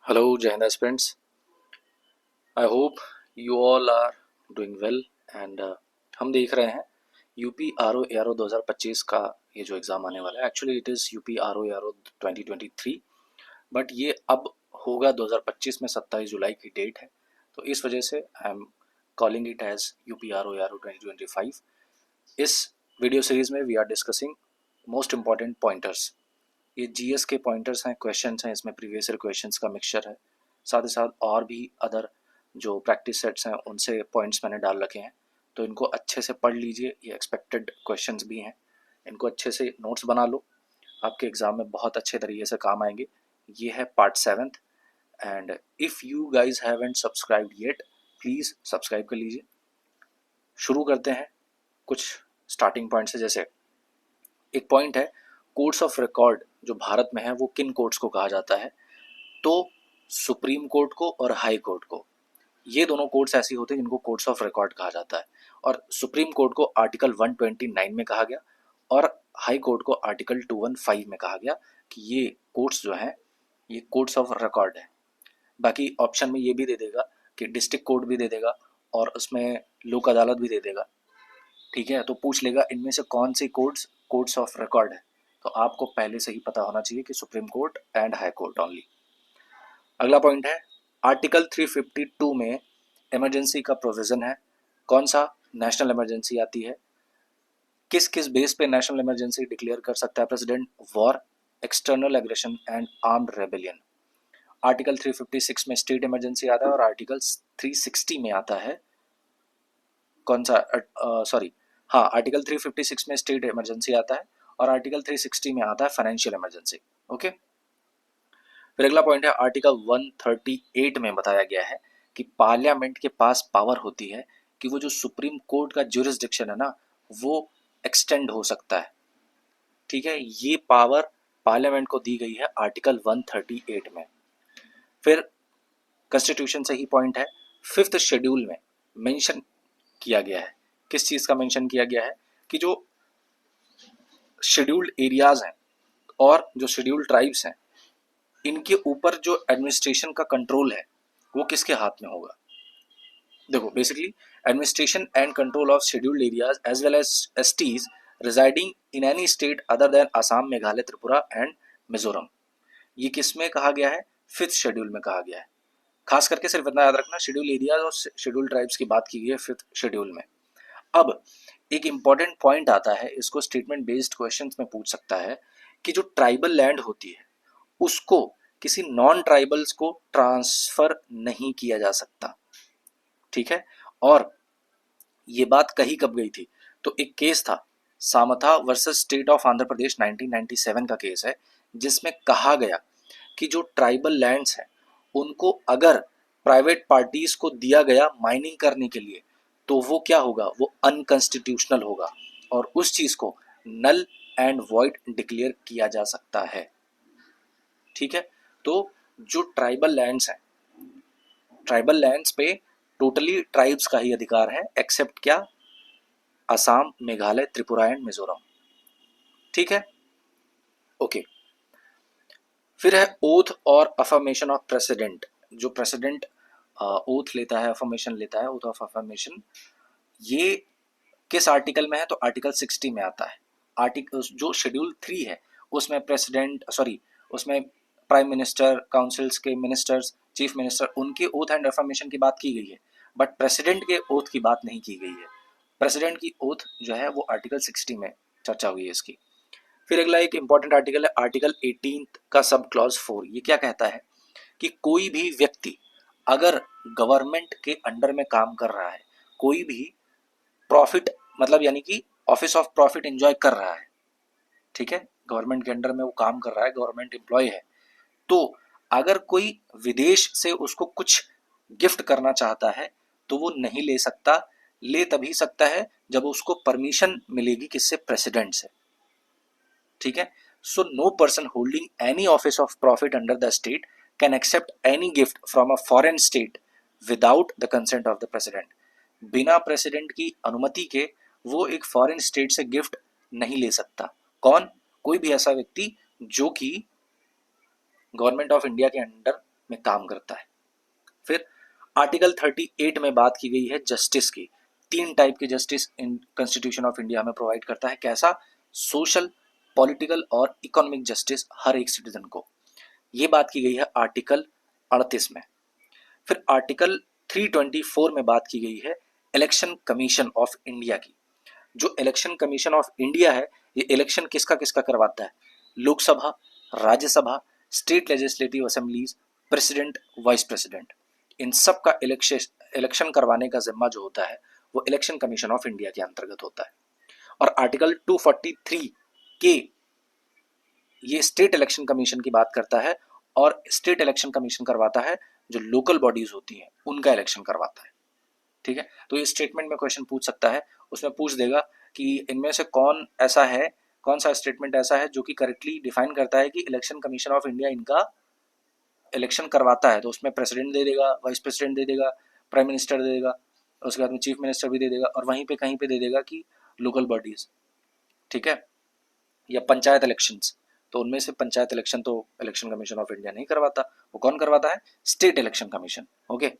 Hello, Jai Hind aspirants. I hope you all are doing well and हम देख रहे हैं यूपी आर ओ ARO 2025 का ये जो एग्ज़ाम आने वाला है. Actually it is UP R O ARO 2023, but ये अब होगा 2025 में. 27 जुलाई की डेट है, तो इस वजह से I am calling it as UP R O ARO 2025. इस वीडियो सीरीज़ में we are discussing most important pointers. ये जीएस के पॉइंटर्स हैं, क्वेश्चंस हैं, इसमें प्रीवियस ईयर क्वेश्चंस का मिक्सचर है. साथ ही साथ और भी अदर जो प्रैक्टिस सेट्स हैं उनसे पॉइंट्स मैंने डाल रखे हैं, तो इनको अच्छे से पढ़ लीजिए. ये एक्सपेक्टेड क्वेश्चंस भी हैं, इनको अच्छे से नोट्स बना लो, आपके एग्ज़ाम में बहुत अच्छे तरीके से काम आएंगे. ये है part 7th, and if you guys haven't subscribed yet, please subscribe कर लीजिए. शुरू करते हैं कुछ स्टार्टिंग पॉइंट से. जैसे एक पॉइंट है, कोर्ट्स ऑफ रिकॉर्ड जो भारत में है वो किन कोर्ट्स को कहा जाता है? तो सुप्रीम कोर्ट को और हाई कोर्ट को. ये दोनों कोर्ट्स ऐसी होते हैं जिनको कोर्ट्स ऑफ रिकॉर्ड कहा जाता है. और सुप्रीम कोर्ट को आर्टिकल 129 में कहा गया और हाई कोर्ट को आर्टिकल 215 में कहा गया कि ये कोर्ट्स जो हैं ये कोर्ट्स ऑफ रिकॉर्ड है. बाकी ऑप्शन में ये भी दे देगा कि डिस्ट्रिक्ट कोर्ट भी दे देगा और उसमें लोक अदालत भी दे देगा. ठीक है, तो पूछ लेगा इनमें से कौन सी कोर्ट्स कोर्ट्स ऑफ रिकॉर्ड है. तो आपको पहले से ही पता होना चाहिए कि supreme court and high court only. अगला पॉइंट है, आर्टिकल 352 में इमरजेंसी का प्रोविजन है. कौन सा? नेशनल इमरजेंसी आती है. किस किस बेस पे नेशनल इमरजेंसी डिक्लेयर कर सकता है president? War, external aggression and armed rebellion. Article 356 में स्टेट इमरजेंसी आता है और आर्टिकल 360 में आता है कौन सा? हाँ, आर्टिकल 356 में स्टेट इमरजेंसी आता है और आर्टिकल 360 में आता है फाइनेंशियल इमरजेंसी. ओके. फिर अगला पॉइंट है, आर्टिकल 138 में बताया गया है कि पार्लियामेंट के पास पावर होती है कि वो जो सुप्रीम कोर्ट का ज्यूरिसडिक्शन है ना वो एक्सटेंड हो सकता है. ठीक है, ये पावर पार्लियामेंट को दी गई है आर्टिकल 138 में. फिर कॉन्स्टिट्यूशन से ही पॉइंट है, 5th शेड्यूल में मेंशन किया गया है. किस चीज़ का मेंशन किया गया है? कि जो शेड्यूल्ड एरियाज हैं और जो शेड्यूल्ड ट्राइब्स हैं इनके ऊपर जो एडमिनिस्ट्रेशन का कंट्रोल है वो किसके हाथ में होगा? देखो, basically administration and control of scheduled areas as well as STs residing in any state other than Assam, Meghalaya, Tripura and Mizoram. ये किस में कहा गया है? 5th शेड्यूल में कहा गया है. खास करके सिर्फ इतना याद रखना, शेड्यूल एरियाज और शेड्यूल ट्राइब्स की बात की गई है 5th शेड्यूल में. अब एक इंपॉर्टेंट पॉइंट आता है, इसको स्टेटमेंट बेस्ड क्वेश्चंस में पूछ सकता है कि जो ट्राइबल लैंड होती है उसको किसी नॉन ट्राइबल्स को ट्रांसफर नहीं किया जा सकता. ठीक है, और ये बात कही कब गई थी? तो एक केस था, Samantha versus state of Andhra Pradesh, 1997 का केस है, जिसमें कहा गया कि जो ट्राइबल लैंड्स हैं उनको अगर प्राइवेट पार्टीज को दिया गया माइनिंग करने के लिए तो वो क्या होगा? वो अनकॉन्स्टिट्यूशनल होगा और उस चीज को नल एंड वॉइड डिक्लेयर किया जा सकता है. ठीक है, तो जो ट्राइबल लैंड्स हैं, ट्राइबल लैंड्स पे टोटली ट्राइब्स का ही अधिकार है एक्सेप्ट क्या? असम, मेघालय, त्रिपुरा एंड मिजोरम. ठीक है, ओके. फिर है ओथ और अफर्मेशन ऑफ प्रेसिडेंट. जो प्रेसिडेंट ओथ लेता है, अफर्मेशन लेता है, ओथ ऑफ अफर्मेशन, ये किस आर्टिकल में है? तो आर्टिकल 60 में आता है. आर्टिकल जो शेड्यूल 3 है उसमें प्रेसिडेंट उसमें प्राइम मिनिस्टर, काउंसिल्स के मिनिस्टर्स, चीफ मिनिस्टर, उनके ओथ एंड अफर्मेशन की बात की गई है, बट प्रेसिडेंट के ओथ की बात नहीं की गई है. प्रेसिडेंट की ओथ जो है वो आर्टिकल 60 में चर्चा हुई है इसकी. फिर अगला एक इंपॉर्टेंट आर्टिकल है, आर्टिकल 18 का सब क्लॉज 4. ये क्या कहता है? कि कोई भी व्यक्ति अगर गवर्नमेंट के अंडर में काम कर रहा है, कोई भी प्रॉफिट मतलब यानी कि ऑफिस ऑफ प्रॉफिट एंजॉय कर रहा है, ठीक है, गवर्नमेंट के अंडर में वो काम कर रहा है, गवर्नमेंट एम्प्लॉय है, तो अगर कोई विदेश से उसको कुछ गिफ्ट करना चाहता है तो वो नहीं ले सकता. ले तभी सकता है जब उसको परमिशन मिलेगी किससे? प्रेसिडेंट से. ठीक है, so no person holding any office of profit under the state can accept any gift from a foreign state without the consent of the president. बिना प्रेसिडेंट की अनुमति के वो एक फॉरेन स्टेट से गिफ्ट नहीं ले सकता. कौन? कोई भी ऐसा व्यक्ति जो कि गवर्नमेंट ऑफ इंडिया के अंडर में काम करता है। फिर आर्टिकल 38 में बात की गई है जस्टिस की। 3 टाइप के justice in constitution of India में प्रोवाइड करता है। कैसा? सोशल, पॉलिटिकल और इकोनॉमिक जस्टिस हर एक सिटीजन को। ये बात की गई है आर्टिकल 38 में। फिर आर्टिकल 324 में बात की गई है इलेक्शन कमीशन ऑफ इंडिया की। जो इलेक्शन कमीशन ऑफ इंडिया है, ये इलेक्शन किसका किसका करवाता है? Lok Sabha, Rajya Sabha, state legislative assemblies, president, vice president, इन सब का इलेक्शन करवाने का जिम्मा जो होता है वो इलेक्शन कमीशन ऑफ इंडिया के अंतर्गत होता है। और आर्टिकल 243 के ये स्टेट इलेक्शन कमीशन की बात करता है, और स्टेट इलेक्शन कमीशन करवाता है जो लोकल बॉडीज होती हैं उनका इलेक्शन करवाता है। ठीक है, तो ये स्टेटमेंट में क्वेश्चन पूछ सकता है, उसमें पूछ देगा कि इनमें से कौन सा स्टेटमेंट ऐसा है जो कि करेक्टली डिफाइन करता है कि इलेक्शन कमीशन ऑफ इंडिया इनका इलेक्शन करवाता है। तो उसमें प्रेसिडेंट दे देगा, वाइस प्रेसिडेंट दे देगा, प्राइम मिनिस्टर दे देगा, उसके बाद में चीफ मिनिस्टर भी दे देगा, और वहीं पे कहीं पे दे देगा कि लोकल बॉडीज। ठीक है, या पंचायत इलेक्शंस, तो उनमें से पंचायत इलेक्शन तो इलेक्शन कमीशन ऑफ इंडिया नहीं करवाता, वो कौन करवाता है? State election commission. ओके,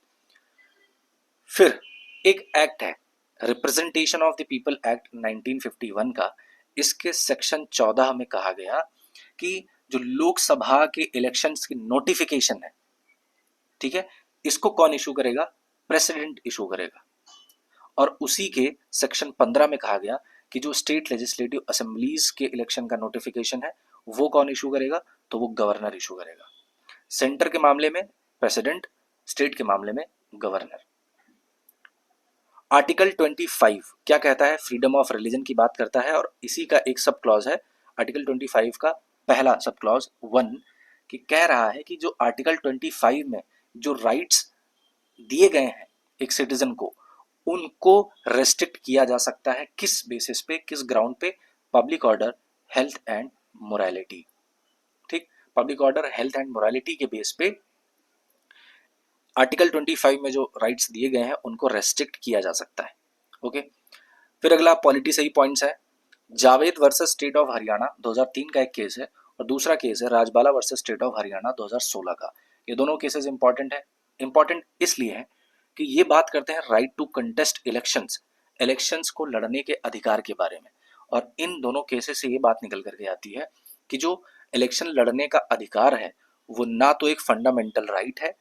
फिर एक एक्ट है representation of the people act 1951 का। इसके सेक्शन 14 में कहा गया कि जो लोकसभा के इलेक्शंस की नोटिफिकेशन है, ठीक है, इसको कौन इशू करेगा? प्रेसिडेंट इशू करेगा। और उसी के सेक्शन 15 में कहा गया कि जो स्टेट लेजिस्लेटिव असेंबलीज के इलेक्शन का नोटिफिकेशन है वो कौन इशू करेगा? तो वो गवर्नर इशू करेगा। सेंटर के मामले में प्रेसिडेंट, स्टेट के मामले में गवर्नर। आर्टिकल 25 क्या कहता है? फ्रीडम ऑफ रिलीजन की बात करता है, और इसी का एक सब क्लॉज है आर्टिकल 25 का पहला सब क्लॉज 1 कि कह रहा है कि जो आर्टिकल 25 में जो राइट्स दिए गए हैं एक सिटीजन को, उनको रेस्ट्रिक्ट किया जा सकता है। किस बेसिस पे, किस ग्राउंड पे? Public order, health and morality. ठीक, public order, health and morality के बेस पे आर्टिकल 25 में जो राइट्स दिए गए हैं उनको रेस्ट्रिक्ट किया जा सकता है। ओके, फिर अगला पॉलिटी सही पॉइंट्स है। Javed versus state of Haryana 2003 का एक केस है, और दूसरा केस है Rajbala versus state of Haryana 2016 का। ये दोनों केसेस इंपॉर्टेंट है। इंपॉर्टेंट इसलिए है कि ये बात करते हैं राइट टू कंटेस्ट इलेक्शंस को लड़ने के अधिकार के बारे में। और इन दोनों केसेस से ये बात निकल करके आती है कि जो इलेक्शन लड़ने का अधिकार है वो ना तो एक फंडामेंटल राइट है,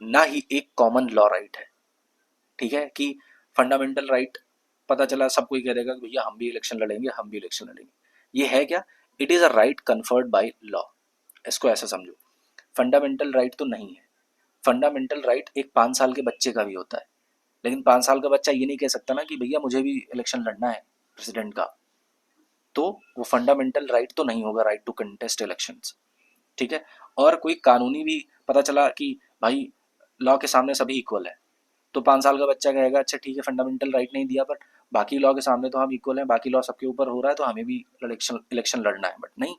ना ही एक कॉमन लॉ राइट है। ठीक है, कि फंडामेंटल राइट पता चला सब कोई कह देगा कि भैया हम भी इलेक्शन लड़ेंगे, हम भी इलेक्शन लड़ेंगे। ये है क्या? It is a right conferred by law. इसको ऐसा समझो, फंडामेंटल राइट तो नहीं है। फंडामेंटल राइट एक 5 साल के बच्चे का भी होता है, लेकिन 5 साल का बच्चा ये नहीं कह सकता ना कि भैया मुझे भी इलेक्शन लड़ना है प्रेसिडेंट का। तो वो फंडामेंटल राइट तो नहीं होगा, राइट टू कंटेस्ट इलेक्शंस। ठीक है, और कोई कानूनी भी पता चला कि भाई लॉ के सामने सभी इक्वल है, तो 5 साल का बच्चा कहेगा अच्छा ठीक है फंडामेंटल राइट नहीं दिया, बट बाकी लॉ के सामने तो हम इक्वल हैं, बाकी लॉ सबके ऊपर हो रहा है, तो हमें भी इलेक्शन लड़ना है। बट नहीं,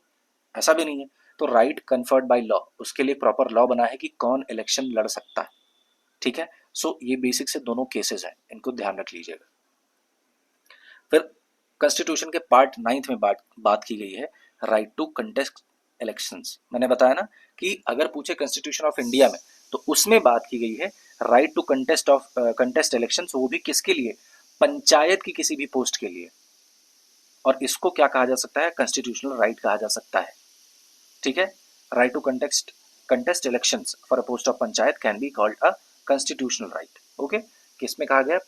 ऐसा भी नहीं है। तो राइट कन्फर्ड बाय लॉ, उसके लिए प्रॉपर लॉ बना है कि कौन इलेक्शन लड़ सकता है। ठीक है, सो ये बेसिक से दोनों केसेस हैं, इनको ध्यान रख लीजिएगा। फिर कॉन्स्टिट्यूशन के पार्ट 9 में बात की गई है राइट टू कंटेस्ट इलेक्शंस। मैंने बताया ना कि अगर पूछे कॉन्स्टिट्यूशन ऑफ इंडिया में तो उसमें बात की गई है राइट टू कंटेस्ट इलेक्शंस, वो भी किसके लिए? पंचायत की किसी भी पोस्ट के लिए। और इसको क्या कहा जा सकता है? कॉन्स्टिट्यूशनल राइट कहा जा सकता है। ठीक है, right to contest elections for a post of panchayat can be called a constitutional right. Okay, किसमें कहा गया?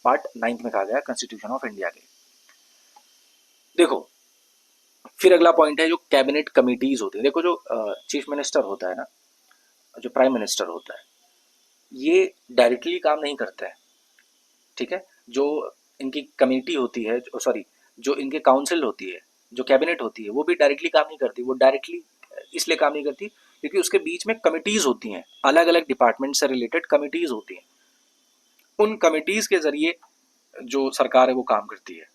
पार्ट 9 में कहा गया कॉन्स्टिट्यूशन ऑफ इंडिया के। देखो, फिर अगला पॉइंट है जो कैबिनेट कमिटीज होती है। देखो, जो चीफ मिनिस्टर होता है ना, जो प्राइम मिनिस्टर होता है, ये डायरेक्टली काम नहीं करते हैं। ठीक है, जो इनकी कमेटी होती है, सॉरी, जो इनके काउंसिल होती है, जो कैबिनेट होती है, वो भी डायरेक्टली काम नहीं करती। वो डायरेक्टली इसलिए काम नहीं करती क्योंकि उसके बीच में कमिटीज होती हैं, अलग अलग डिपार्टमेंट से रिलेटेड कमिटीज होती हैं। उन कमिटीज के जरिए जो सरकार है वो काम करती है।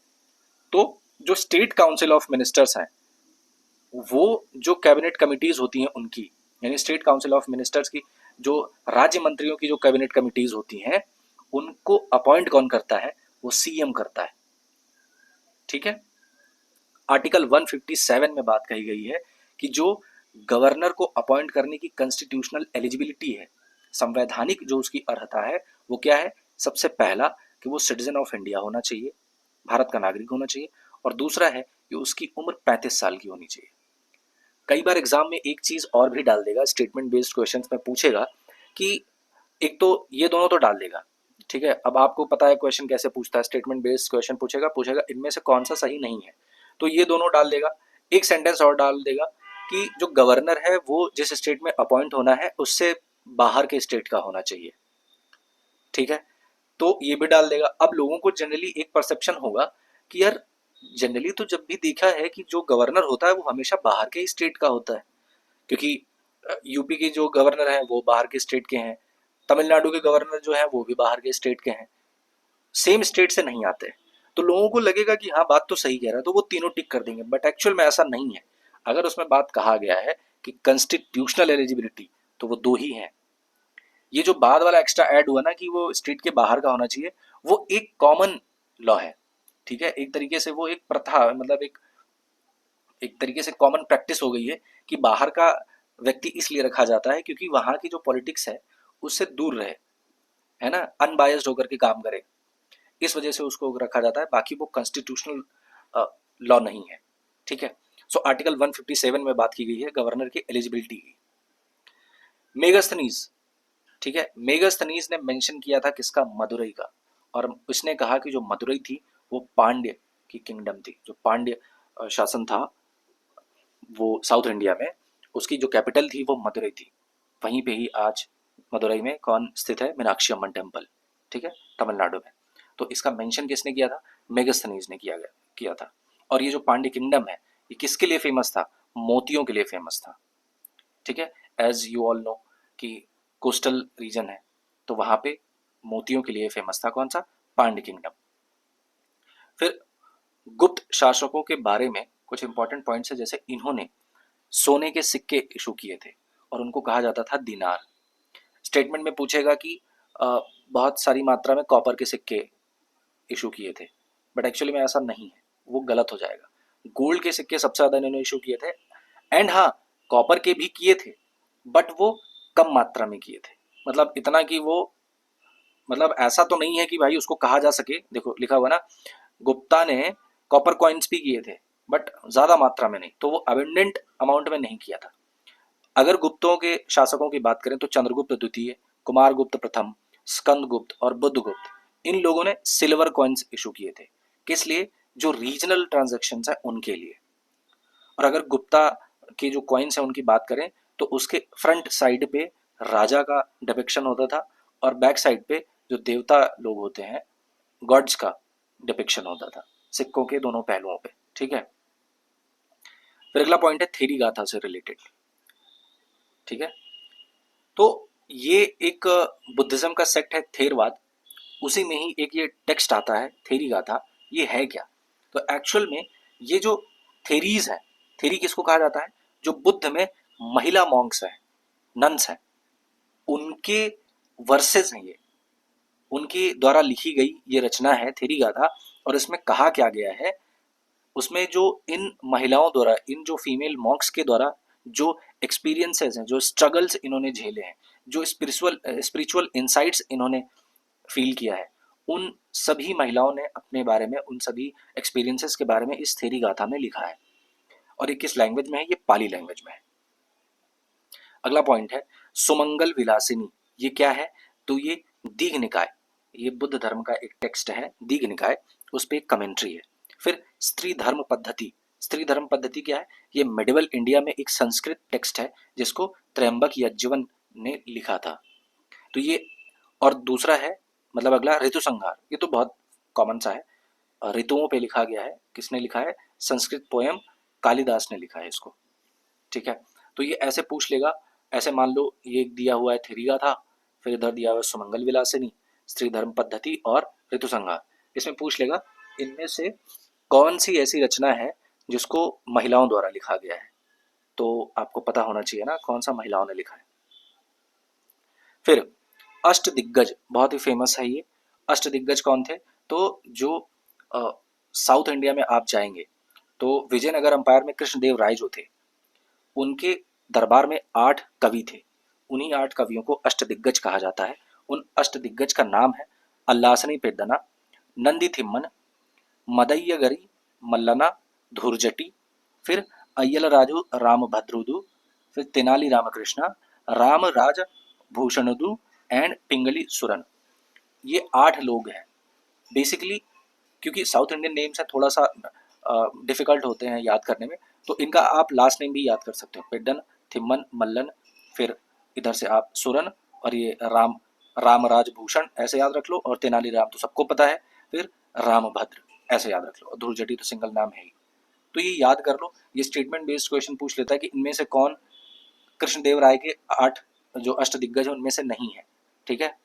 तो जो स्टेट काउंसिल ऑफ मिनिस्टर्स हैं, वो जो कैबिनेट कमिटीज होती हैं उनकी, यानी स्टेट काउंसिल ऑफ मिनिस्टर्स की जो राज्य मंत्रियों की जो कैबिनेट कमिटीज होती हैं, उनको अपॉइंट कौन करता है? वो सीएम करता है। ठीक है, आर्टिकल 157 में बात कही गई है कि जो गवर्नर को अपॉइंट करने की कॉन्स्टिट्यूशनल एलिजिबिलिटी है, संवैधानिक जो उसकी अर्हता है वो क्या है? सबसे पहला कि वो सिटीजन ऑफ इंडिया होना चाहिए, भारत का नागरिक होना चाहिए, और दूसरा है कि उसकी उम्र 35 साल की होनी चाहिए। कई बार एग्जाम में एक चीज और भी डाल देगा, स्टेटमेंट बेस्ड क्वेश्चन में पूछेगा कि एक तो ये दोनों तो डाल देगा, ठीक है। अब आपको पता है क्वेश्चन कैसे पूछता है, स्टेटमेंट बेस्ड क्वेश्चन पूछेगा इनमें से कौन सा सही नहीं है, तो ये दोनों डाल देगा। एक सेंटेंस और डाल देगा कि जो गवर्नर है वो जिस स्टेट में अपॉइंट होना है उससे बाहर के स्टेट का होना चाहिए, ठीक है, तो ये भी डाल देगा। अब लोगों को जनरली एक परसेप्शन होगा कि यार जनरली तो जब भी देखा है कि जो गवर्नर होता है वो हमेशा बाहर के ही स्टेट का होता है, क्योंकि यूपी के जो गवर्नर हैं वो बाहर के स्टेट के हैं, तमिलनाडु के गवर्नर जो हैं वो भी बाहर के स्टेट के हैं, सेम स्टेट से नहीं आते। तो लोगों को लगेगा कि हाँ बात तो सही कह रहा है, तो वो तीनों टिक कर देंगे, बट एक्चुअल में ऐसा नहीं है। अगर उसमें बात कहा गया है कि कॉन्स्टिट्यूशनल एलिजिबिलिटी, तो वो दो ही है। ये जो बाद वाला एक्स्ट्रा ऐड हुआ ना कि वो स्टेट के बाहर का होना चाहिए, वो एक कॉमन लॉ है, ठीक है, एक तरीके से वो एक प्रथा, मतलब एक एक तरीके से कॉमन प्रैक्टिस हो गई है कि बाहर का व्यक्ति इसलिए रखा जाता है क्योंकि वहां की जो पॉलिटिक्स है उससे दूर रहे, है ना, अनबायस्ड होकर के काम करे, इस वजह से उसको रखा जाता है, बाकी वो कॉन्स्टिट्यूशनल लॉ नहीं है, ठीक है। सो आर्टिकल 157 में बात की गई है गवर्नर की एलिजिबिलिटी की। मेगास्थनीज, ठीक है, मेगास्थनीज ने मेंशन किया था किसका? मदुरई का, और उसने कहा कि जो मदुरई थी वो पांड्य की किंगडम थी, जो पांड्य शासन था वो साउथ इंडिया में, उसकी जो कैपिटल थी वो मदुरई थी। वहीं पे ही आज मदुरई में कौन स्थित है? मीनाक्षी अम्मन टेम्पल, ठीक है, तमिलनाडु में। तो इसका मेंशन किसने किया था? मेगास्थनीज ने किया था। और ये जो पांड्य किंगडम है ये किसके लिए फेमस था? मोतियों के लिए फेमस था, ठीक है। एज यू ऑल नो कि कोस्टल रीजन है, तो वहां पे मोतियों के लिए फेमस था कौन सा? पांड्य किंगडम। फिर गुप्त शासकों के बारे में कुछ इंपॉर्टेंट पॉइंट्स है, जैसे इन्होंने सोने के सिक्के इशू किए थे और उनको कहा जाता था दिनार। स्टेटमेंट में पूछेगा कि बहुत सारी मात्रा में कॉपर के सिक्के इशू किए थे, बट एक्चुअली में ऐसा नहीं है, वो गलत हो जाएगा। गोल्ड के सिक्के सबसे ज़्यादा इन्होंने इशू किए थे, एंड हाँ कॉपर के भी किए थे, बट वो कम मात्रा में किए थे, मतलब इतना कि वो, मतलब ऐसा तो नहीं है कि भाई उसको कहा जा सके, देखो लिखा हुआ ना, गुप्ता ने कॉपर कॉइन्स भी किए थे बट ज़्यादा मात्रा में नहीं, तो वो अबेंडेंट अमाउंट में नहीं किया था। अगर गुप्तों के शासकों की बात करें तो चंद्रगुप्त द्वितीय, कुमारगुप्त प्रथम, स्कंदगुप्त और बुद्धगुप्त, इन लोगों ने सिल्वर कॉइन्स इशू किए थे, किस लिए? जो रीजनल ट्रांजेक्शन है उनके लिए। और अगर गुप्ता के जो कॉइन्स हैं उनकी बात करें तो उसके फ्रंट साइड पे राजा का डिपिक्शन होता था और बैक साइड पे जो देवता लोग होते हैं, गॉड्स का डिपिक्शन होता था सिक्कों के दोनों पहलुओं पे, ठीक है। फिर अगला पॉइंट है थेरी गाथा से रिलेटेड, ठीक है। तो ये एक बुद्धिज्म का सेक्ट है थेरवाद, उसी में ही एक ये टेक्स्ट आता है थेरी गाथा। ये है क्या? तो एक्चुअल में ये जो थेरीज है, थेरी किसको कहा जाता है? जो बुद्ध में महिला मॉन्क्स हैं, नन्स हैं, उनके वर्सेस हैं ये, उनके द्वारा लिखी गई ये रचना है थेरी गाथा। और इसमें कहा क्या गया है, उसमें जो इन महिलाओं द्वारा, इन जो फीमेल मॉन्क्स के द्वारा जो एक्सपीरियंसेस हैं, जो स्ट्रगल्स इन्होंने झेले हैं, जो स्पिरिचुअल इंसाइट्स इन्होंने फील किया है, उन सभी महिलाओं ने अपने बारे में, उन सभी एक्सपीरियंसेस के बारे में इस थेरी गाथा में लिखा है। और ये किस लैंग्वेज में है? ये पाली लैंग्वेज में है। अगला पॉइंट है सुमंगल विलासिनी। ये क्या है? तो ये दीघ निकाय, ये बुद्ध धर्म का एक टेक्स्ट है दीघ निकाय, उस पर एक कमेंट्री है। फिर स्त्री धर्म पद्धति, स्त्री धर्म पद्धति क्या है? ये मेडिवल इंडिया में एक संस्कृत टेक्स्ट है जिसको त्रयंबक यज्जवन ने लिखा था। तो ये, और दूसरा है, मतलब अगला ऋतु संहार, ये तो बहुत कॉमन सा है, ऋतुओं पे लिखा गया है। किसने लिखा है? संस्कृत पोयम कालिदास ने लिखा है इसको, ठीक है। तो ये ऐसे पूछ लेगा, ऐसे मान लो ये दिया हुआ है थेरिगा था, फिर इधर दिया हुआ है सुमंगल विलासिनी, स्त्री धर्म पद्धति और ऋतु संहार। इसमें पूछ लेगा इनमें से कौन सी ऐसी रचना है जिसको महिलाओं द्वारा लिखा गया है, तो आपको पता होना चाहिए ना कौन सा महिलाओं ने लिखा है। फिर अष्ट दिग्गज, बहुत ही फेमस है ये। अष्ट दिग्गज कौन थे? तो जो साउथ इंडिया में आप जाएंगे तो विजयनगर अंपायर में कृष्णदेव राय जो थे, उनके दरबार में 8 कवि थे, उन्हीं 8 कवियों को अष्टदिग्गज कहा जाता है। उन अष्टदिग्गज का नाम है अल्लासनी पेड्डना, नंदी थिम्मन, मदय्यगरी मल्लना, धुर्जटी, फिर अय्यल राजू रामभद्रुदु, फिर तेनाली रामकृष्णा, रामराज भूषणुदु एंड पिंगली सुरन। ये 8 लोग हैं बेसिकली। क्योंकि साउथ इंडियन नेम्स हैं, थोड़ा सा डिफिकल्ट होते हैं याद करने में, तो इनका आप लास्ट नेम भी याद कर सकते हो, पेड्डन, थिम्मन, मल्लन, फिर इधर से आप सुरन, और ये रामराज भूषण ऐसे याद रख लो, और तेनालीराम तो सबको पता है, फिर रामभद्र ऐसे याद रख लो, और धुर्जटी तो सिंगल नाम है ही। तो ये याद कर लो। ये स्टेटमेंट बेस्ड क्वेश्चन पूछ लेता है कि इनमें से कौन कृष्णदेव राय के 8 जो अष्टदिग्गज है उनमें से नहीं है। ठीक है।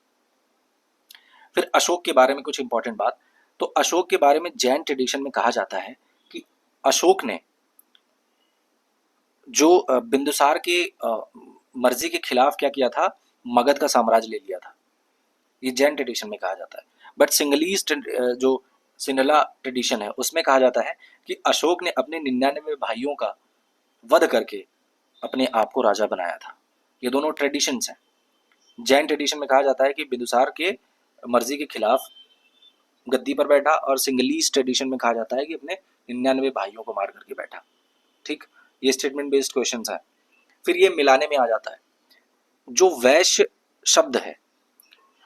फिर अशोक के बारे में कुछ इंपॉर्टेंट बात। तो अशोक के बारे में जैन ट्रेडिशन में कहा जाता है कि अशोक ने जो बिंदुसार के मर्जी के खिलाफ क्या किया था, मगध का साम्राज्य ले लिया था, ये जैन ट्रेडिशन में कहा जाता है। बट सिंगलीज जो सिंहला ट्रेडिशन है उसमें कहा जाता है कि अशोक ने अपने 99 भाइयों का वध करके अपने आप को राजा बनाया था। ये दोनों ट्रेडिशंस हैं। जैन ट्रेडिशन में कहा जाता है कि बिंदुसार के मर्जी के खिलाफ गद्दी पर बैठा, और सिंगलीज ट्रेडिशन में कहा जाता है कि अपने 99 भाइयों को मार करके बैठा। ठीक, ये स्टेटमेंट बेस्ड क्वेश्चंस हैं। फिर ये मिलाने में आ जाता है। जो वैश्य शब्द है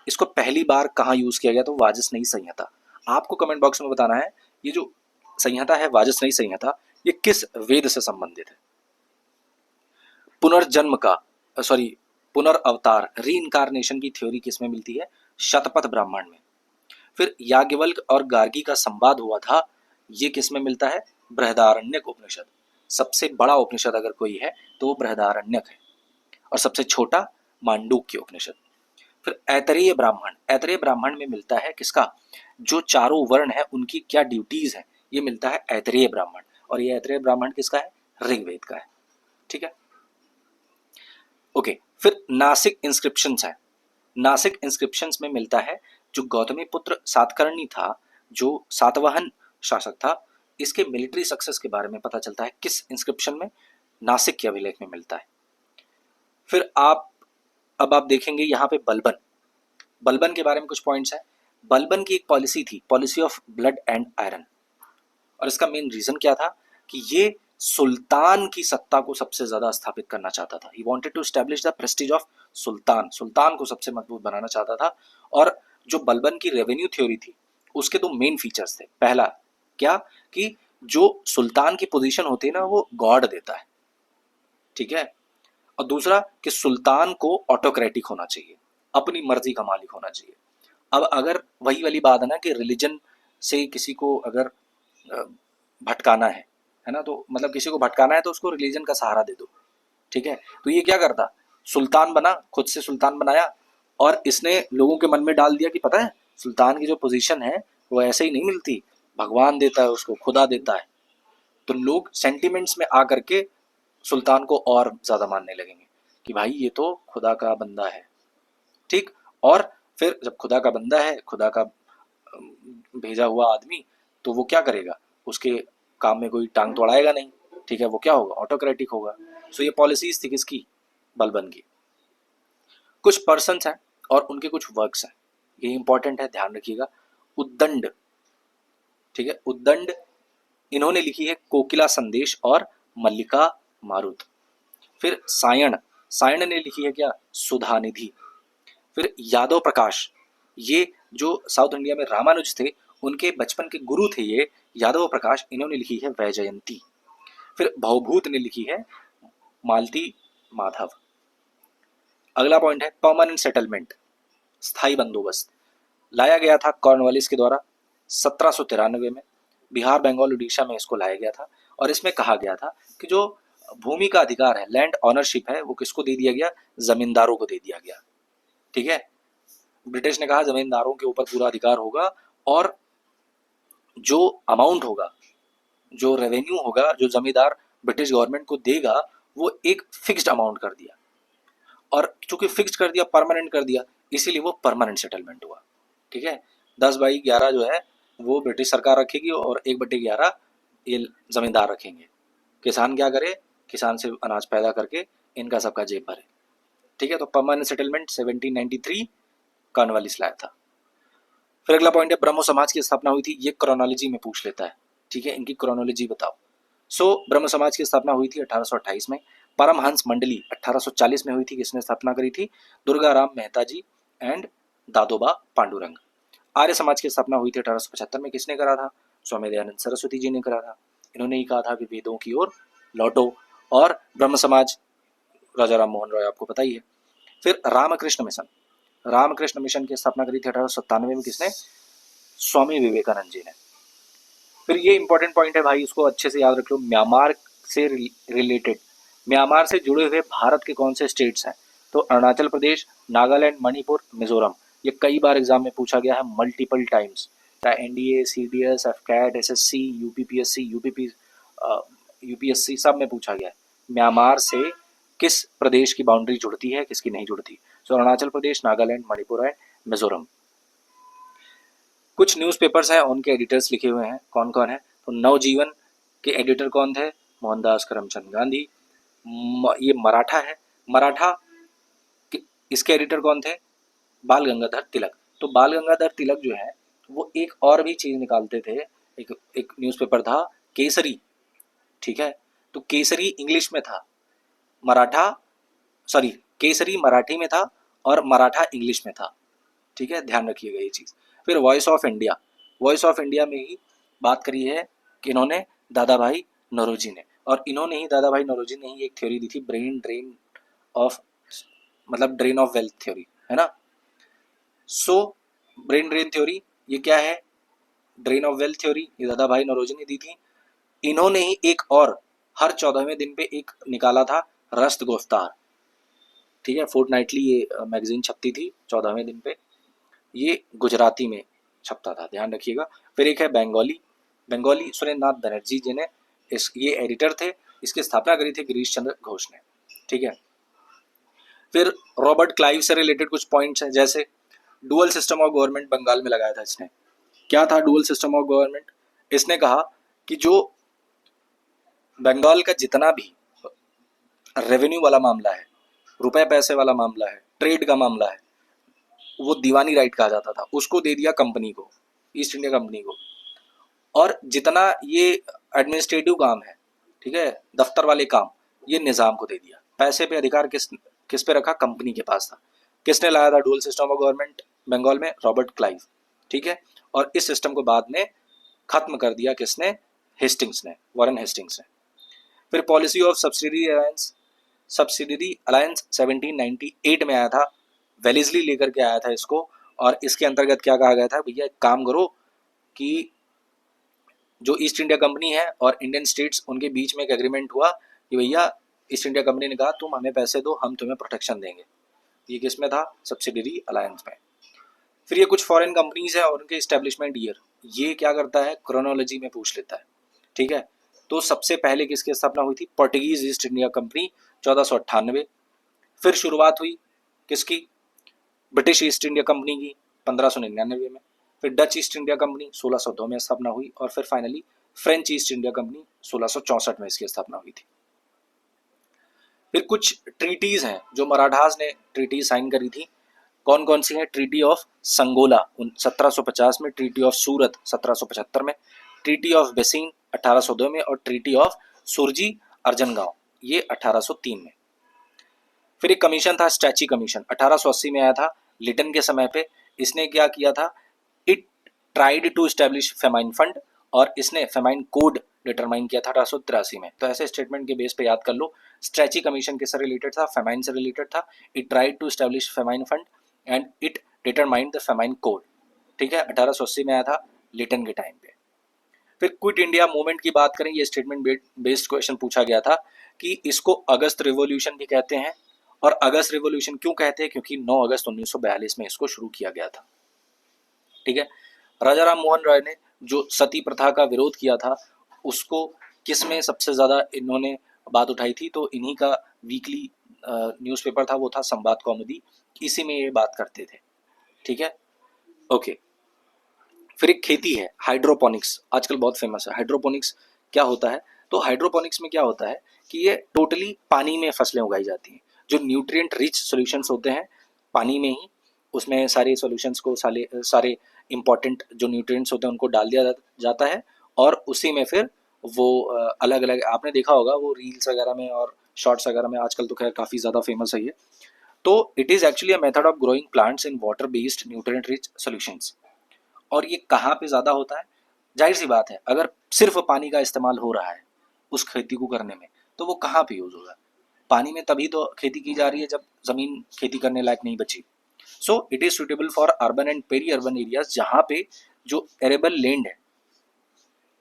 इसको पहली बार कहाँ यूज किया गया, तो वाजसनेयी संहिता। आपको कमेंट बॉक्स में बताना है ये जो संहिता है वाजसनेयी संहिता, ये किस वेद से संबंधित है। पुनर्जन्म का पुनर्अवतार रीइंकारनेशन की थ्योरी किसमें मिलती है, शतपथ ब्राह्मण में। फिर याज्ञवल्क्य और गार्गी का संवाद हुआ था, ये किसमें मिलता है, बृहदारण्यक उपनिषद। सबसे बड़ा उपनिषद अगर कोई है तो वो बृहदारण्यक है, और सबसे छोटा मांडूक्य उपनिषद। फिर ऐतरेय ब्राह्मण में मिलता है किसका, जो चारों वर्ण है उनकी क्या ड्यूटीज है, ये मिलता है ऐतरेय ब्राह्मण। और ये ऐतरेय ब्राह्मण किसका है, ऋग्वेद का है। ठीक है, ओके। फिर नासिक इंस्क्रिप्शंस है। नासिक इंस्क्रिप्शंस में मिलता है जो गौतमी पुत्र सातकर्णी था, जो सातवाहन शासक था, इसके मिलिट्री सक्सेस के बारे में पता चलता है किस इंस्क्रिप्शन में, नासिक के अभिलेख में मिलता है। फिर अब आप देखेंगे यहाँ पे बलबन के बारे में कुछ पॉइंट्स है। बलबन की एक पॉलिसी थी, policy of blood and iron, और इसका मेन रीजन क्या था कि ये सुल्तान की सत्ता को सबसे ज्यादा स्थापित करना चाहता था। He wanted to establish the prestige of sultan को सबसे मजबूत बनाना चाहता था। और जो बलबन की रेवेन्यू थ्योरी थी उसके दो मेन फीचर्स थे। पहला क्या कि जो सुल्तान की पोजीशन होती है ना वो गॉड देता है, ठीक है, और दूसरा कि सुल्तान को ऑटोक्रेटिक होना चाहिए, अपनी मर्जी का मालिक होना चाहिए। अब अगर वही वाली बात है ना कि रिलीजन से किसी को अगर भटकाना है ना, तो मतलब किसी को भटकाना है तो उसको रिलीजन का सहारा दे दो। ठीक है, तो ये क्या करता, सुल्तान बना, खुद से सुल्तान बनाया, और इसने लोगों के मन में डाल दिया कि पता है सुल्तान की जो पोजीशन है वो ऐसे ही नहीं मिलती, भगवान देता है उसको, खुदा देता है। तो लोग सेंटिमेंट्स में आकर के सुल्तान को और ज्यादा मानने लगेंगे कि भाई ये तो खुदा का बंदा है। ठीक, और फिर जब खुदा का बंदा है, खुदा का भेजा हुआ आदमी, तो वो क्या करेगा, उसके काम में कोई टांग तोड़ाएगा नहीं। ठीक है, वो क्या होगा, ऑटोक्रेटिक होगा। सो ये पॉलिसीज थी किसकी, बलबन की। कुछ पर्सन्स हैं और उनके कुछ वर्क्स हैं, ये इंपॉर्टेंट है, ध्यान रखिएगा। उद्दंड, ठीक है, उद्दंड इन्होंने लिखी है कोकिला संदेश और मल्लिका मारुत। फिर सायण ने लिखी है क्या, सुधा निधि। फिर यादव प्रकाश, ये जो साउथ इंडिया में रामानुज थे उनके बचपन के गुरु थे ये यादव प्रकाश, इन्होंने लिखी है वैजयंती। फिर भवभूत ने लिखी है मालती माधव। अगला पॉइंट है परमानेंट सेटलमेंट, स्थायी बंदोबस्त, लाया गया था कॉर्नवालिस के द्वारा 1793 में, बिहार, बंगाल, उड़ीसा में इसको लाया गया था। और इसमें कहा गया था कि जो भूमि का अधिकार है, लैंड ऑनरशिप है, वो किसको दे दिया गया, जमींदारों को दे दिया गया। ठीक है, ब्रिटिश ने कहा जमींदारों के ऊपर पूरा अधिकार होगा, और जो अमाउंट होगा, जो रेवेन्यू होगा, जो जमींदार ब्रिटिश गवर्नमेंट को देगा, वो एक फिक्स्ड अमाउंट कर दिया। और चूंकि फिक्स्ड कर दिया, परमानेंट कर दिया, इसीलिए वो परमानेंट सेटलमेंट हुआ। ठीक है, 10/11 जो है वो ब्रिटिश सरकार रखेगी, और 1/11 ये जमींदार रखेंगे। किसान क्या करे, किसान से अनाज पैदा करके इनका सबका जेब भरे। ठीक है, तो परमानेंट सेटलमेंट 1793 कॉर्नवालिस लाया था। फिर अगला पॉइंट है ब्रह्मो समाज की स्थापना हुई थी, ये क्रोनोलॉजी में पूछ लेता है। ठीक है, इनकी क्रोनोलॉजी बताओ। सो ब्रह्म समाज की स्थापना हुई थी 1828 में। परमहंस मंडली 1840 में हुई थी, किसने स्थापना करी थी? दुर्गाराम मेहता जी एंड दादोबा पांडुरंग। आर्य समाज की स्थापना हुई थी 1875 में, किसने करा था? स्वामी दयानंद सरस्वती जी ने करा था। इन्होंने ही कहा था कि वेदों की ओर लौटो। और ब्रह्म समाज राजा राम मोहन रॉय, आपको पता ही है। फिर रामकृष्ण मिशन, रामकृष्ण मिशन की स्थापना करी थी 1897 में, किसने? स्वामी विवेकानंद जी ने। फिर ये इंपॉर्टेंट पॉइंट है भाई, इसको अच्छे से याद रख लो। म्यांमार से रिलेटेड, म्यांमार से जुड़े हुए भारत के कौन से स्टेट्स हैं? तो अरुणाचल प्रदेश, नागालैंड, मणिपुर, मिजोरम। ये कई बार एग्जाम में पूछा गया है, मल्टीपल टाइम्स, चाहे NDA, CDS, AFCAT, SSC, UPPSC, UPSC, सब में पूछा गया है। म्यांमार से किस प्रदेश की बाउंड्री जुड़ती है, किसकी नहीं जुड़ती? तो अरुणाचल प्रदेश, नागालैंड, मणिपुर एंड मिजोरम। कुछ न्यूज़पेपर्स हैं, उनके एडिटर्स लिखे हुए हैं, कौन कौन है? तो नवजीवन के एडिटर कौन थे? मोहनदास करमचंद गांधी। ये मराठा है, मराठा इसके एडिटर कौन थे? बाल गंगाधर तिलक। तो बाल गंगाधर तिलक जो है वो एक और भी चीज निकालते थे, एक न्यूज़पेपर था केसरी। ठीक है, तो केसरी इंग्लिश में था, मराठा, सॉरी, केसरी मराठी में था और मराठा इंग्लिश में था। ठीक है, ध्यान रखिएगा ये चीज। फिर voice of India, voice of India में ही बात करी है कि इन्होंने दादा भाई नौरोजी ने, और इन्होंने ही, दादा भाई नौरोजी ने ही एक थ्योरी दी थी, ब्रेन ड्रेन ऑफ, मतलब ड्रेन ऑफ वेल्थ थ्योरी, है ना। सो ब्रेन ड्रेन थ्योरी ये क्या है? ड्रेन ऑफ वेल्थ थ्योरी ये दादा भाई नौरोजी ने दी थी। इन्होंने ही एक और हर 14वें दिन पे एक निकाला था, रस्त गोफ्तार। ठीक है, फोर्टनाइटली ये मैगजीन छपती थी 14वें दिन पे, ये गुजराती में छपता था, ध्यान रखिएगा। फिर एक है बंगाली, बंगाली सुरेंद्र नाथ बनर्जी जी ने ये एडिटर थे, इसकी स्थापना करी थी गिरीश चंद्र घोष ने। ठीक है, फिर रॉबर्ट क्लाइव से रिलेटेड कुछ पॉइंट्स हैं, जैसे dual system of government Bengal में लगाया था इसने। क्या था डुअल सिस्टम ऑफ गवर्नमेंट? इसने कहा कि जो बंगाल का जितना भी रेवेन्यू वाला मामला है, रुपए पैसे वाला मामला है, ट्रेड का मामला है, वो दीवानी राइट कहा जाता था, उसको दे दिया कंपनी को, ईस्ट इंडिया कंपनी को। और जितना ये एडमिनिस्ट्रेटिव काम है, ठीक है, दफ्तर वाले काम, ये निज़ाम को दे दिया। पैसे पे अधिकार किस किस पे रखा? कंपनी के पास था। किसने लाया था dual system of government Bengal में? Robert Clive. ठीक है, और इस सिस्टम को बाद में खत्म कर दिया किसने? हेस्टिंग्स ने, वॉरेन हेस्टिंग्स ने। फिर पॉलिसी ऑफ सब्सिडरी अलायंस 1798 में आया था, वेलेस्ली लेकर के आया था इसको। और इसके अंतर्गत क्या कहा गया था? भैया एक काम करो कि जो ईस्ट इंडिया कंपनी है और इंडियन स्टेट्स, उनके बीच में एक एग्रीमेंट हुआ कि भैया ईस्ट इंडिया कंपनी ने कहा तुम हमें पैसे दो, हम तुम्हें प्रोटेक्शन देंगे। ये किस में था? सब्सिडरी अलायंस में। फिर ये कुछ फॉरेन कंपनीज है और उनके इस्टेब्लिशमेंट ईयर, ये क्या करता है? क्रोनोलॉजी में पूछ लेता है। ठीक है, तो सबसे पहले किसकी स्थापना हुई थी? Portuguese east India company 1498। फिर शुरुआत हुई किसकी? ब्रिटिश ईस्ट इंडिया कंपनी की 1599 में। फिर डच ईस्ट इंडिया कंपनी 1602 में स्थापना हुई। और फिर finally French east India company 1664 में इसकी स्थापना हुई थी। फिर कुछ ट्रीटीज हैं जो मराठास ने ट्रीटीज साइन करी थी, कौन कौन सी है? ट्रीटी ऑफ संगोला 1750 में, ट्रीटी ऑफ सूरत 1775 में, ट्रीटी ऑफ बेसिन 1802 में, और ट्रीटी ऑफ सुरजी अर्जनगांव ये 1803 में। फिर एक कमीशन था, स्टैची कमीशन, 1880 में आया था, लिटन के समय पे। इसने क्या किया था? It tried to establish famine fund, और इसने फेमाइन कोड डिटरमाइन किया था 1883 में। तो ऐसे स्टेटमेंट के बेस पे याद कर लो, स्ट्रेची कमीशन किससे रिलेटेड था? फेमाइन से रिलेटेड था। It tried to establish famine fund and it determined the famine code. ठीक है, 1880 में आया था, लिटन के टाइम पे। फिर क्विट इंडिया मूवमेंट की बात करें, ये स्टेटमेंट बेस्ड क्वेश्चन पूछा गया था कि इसको अगस्त रिवॉल्यूशन भी कहते हैं। और अगस्त रिवॉल्यूशन क्यों कहते हैं? क्योंकि 9 अगस्त 1942 में इसको शुरू किया गया था। ठीक है, राजा राम मोहन रॉय ने जो सती प्रथा का विरोध किया था, उसको किस में सबसे ज़्यादा इन्होंने बात उठाई थी? तो इन्हीं का वीकली न्यूज़पेपर था, वो था संवाद कौमुदी, इसी में ये बात करते थे। ठीक है, ओके। फिर एक खेती है हाइड्रोपोनिक्स, आजकल बहुत फेमस है। हाइड्रोपोनिक्स क्या होता है? तो हाइड्रोपोनिक्स में क्या होता है कि ये टोटली पानी में फसलें उगाई जाती हैं। जो न्यूट्रिएंट रिच सॉल्यूशंस होते हैं पानी में ही, उसमें सारे सॉल्यूशंस को सारे इंपॉर्टेंट जो न्यूट्रिएंट्स होते हैं उनको डाल दिया जाता है और उसी में फिर वो अलग अलग, आपने देखा होगा वो रील्स वगैरह में और शॉर्ट्स वगैरह में, आजकल तो खैर काफ़ी ज़्यादा फेमस है ये। तो it is actually a method of growing plants in water based nutrient rich solutions. और ये कहाँ पे ज़्यादा होता है? जाहिर सी बात है, अगर सिर्फ पानी का इस्तेमाल हो रहा है उस खेती को करने में, तो वो कहाँ पे यूज़ होगा? पानी में तभी तो खेती की जा रही है जब ज़मीन खेती करने लायक नहीं बची। So it is suitable for urban and peri urban areas, जहाँ पे जो एरेबल लैंड है,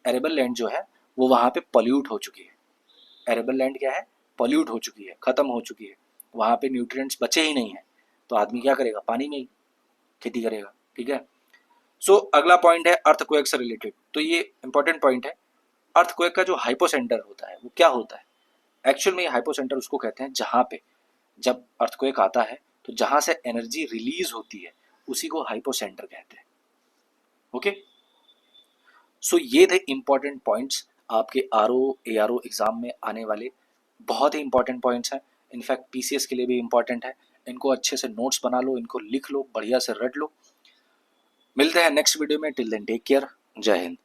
एरेबल लैंड जो है वो वहाँ पे पॉल्यूट हो चुकी है। एरेबल लैंड क्या है? पॉल्यूट हो चुकी है, ख़त्म हो चुकी है, वहाँ पे न्यूट्रिएंट्स बचे ही नहीं है, तो आदमी क्या करेगा? पानी में ही खेती करेगा। ठीक है। सो अगला पॉइंट है अर्थक्वेक से रिलेटेड, तो ये इंपॉर्टेंट पॉइंट है। अर्थक्वेक का जो हाइपोसेंटर होता है वो क्या होता है? एक्चुअल में ये हाइपोसेंटर उसको कहते हैं जहाँ पे जब अर्थक्वेक आता है तो जहाँ से एनर्जी रिलीज होती है उसी को हाइपोसेंटर कहते हैं। ओके, सो ये थे इंपॉर्टेंट पॉइंट्स आपके ARO एग्जाम में आने वाले, बहुत ही इंपॉर्टेंट पॉइंट्स हैं। इनफैक्ट PCS के लिए भी इंपॉर्टेंट है। इनको अच्छे से नोट्स बना लो, इनको लिख लो, बढ़िया से रट लो। मिलते हैं नेक्स्ट वीडियो में। टिल देन टेक केयर, जय हिंद।